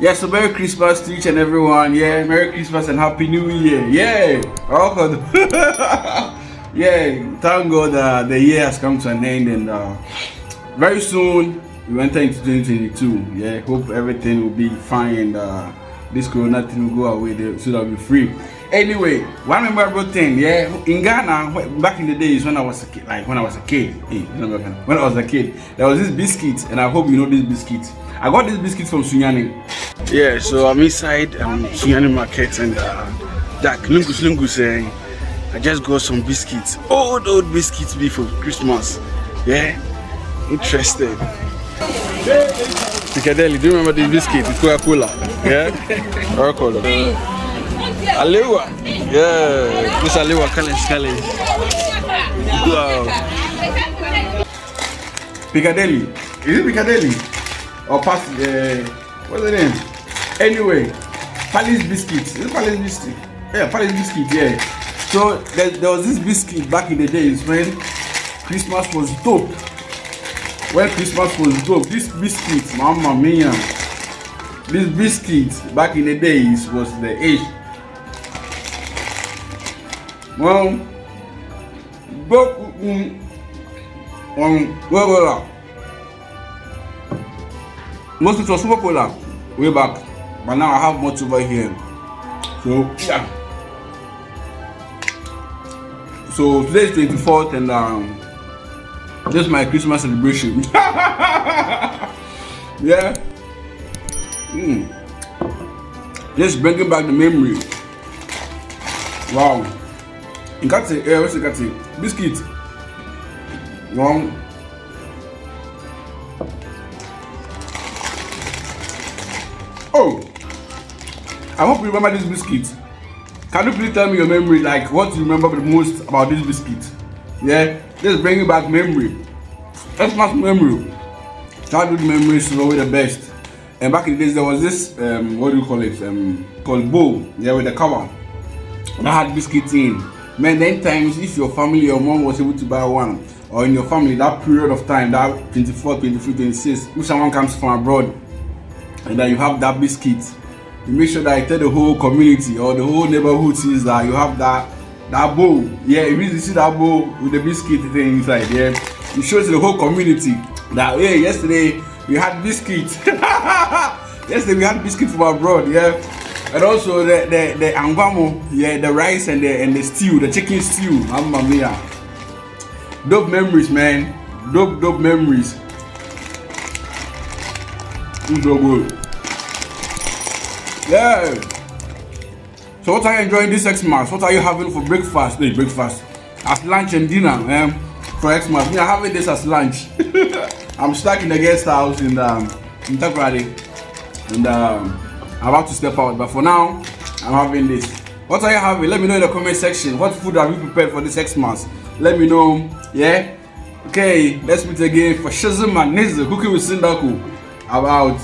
Yeah, so Merry Christmas to each and everyone. Yeah, Merry Christmas and Happy New Year. Yeah, welcome. Yeah, thank God the year has come to an end, and very soon we enter into 2022. Yeah, hope everything will be fine, and this corona thing will go away so that we'll be free. Anyway, one memorable thing, yeah, in Ghana, back in the days when I was a kid, when I was a kid, there was this biscuit, and I hope you know this biscuit. I got this biscuit from Sunyani. Yeah, so I'm inside Sunyani market, and Jack Lungus saying, I just got some biscuits, old biscuits for Christmas. Yeah, interested. Piccadilly, do you remember this biscuit? It's Coca-Cola. Yeah, Coca-Cola. Alewa. Yeah, this Alewa Kale. Wow. Piccadilly. Is it Piccadilly? Or past what's the name? Anyway, Palace biscuits. Is it Palace biscuit? Yeah, Palace biscuit. Yeah. So there was this biscuit back in the days when Christmas was dope. This biscuit, mamma mia. This biscuit back in the days was the age. Well, most it was super cola way back, but now I have much over here. So yeah. So today is 24th, and this is my Christmas celebration. Yeah. Just bringing back the memory. Wow. You got it. Yeah, what's it? Biscuit. Wow. Oh, I hope you remember this biscuit. Can you please tell me your memory, like what you remember the most about this biscuit? Yeah, just bringing back memory. That's my memory. Childhood memories is always the best. And back in the days, there was this what do you call it? Called bowl. Yeah, with the cover that had biscuits in. Man, then times if your family, your mom was able to buy one, or in your family that period of time, that 24, 23, 26, if someone comes from abroad, and that you have that biscuit, you make sure that you tell the whole community or the whole neighborhood sees that you have that bowl. Yeah, if you see that bowl with the biscuit thing inside, yeah, it shows the whole community that hey, yesterday we had biscuits. Yesterday we had biscuits from abroad, yeah. And also the angwamo, yeah, the rice and the stew, the chicken stew. Mamma mia. Dope memories, man. Dope memories. It's so good. Yeah. So what are you enjoying this Xmas? What are you having for breakfast? Breakfast. As lunch and dinner, for Xmas. Me, I'm having this as lunch. I'm stuck in the guest house in Takrady, and I'm about to step out. But for now, I'm having this. What are you having? Let me know in the comment section. What food have you prepared for this Xmas? Let me know. Yeah. Okay. Let's meet again for Shazam and Nizzle cooking with Sindaco. I'm out.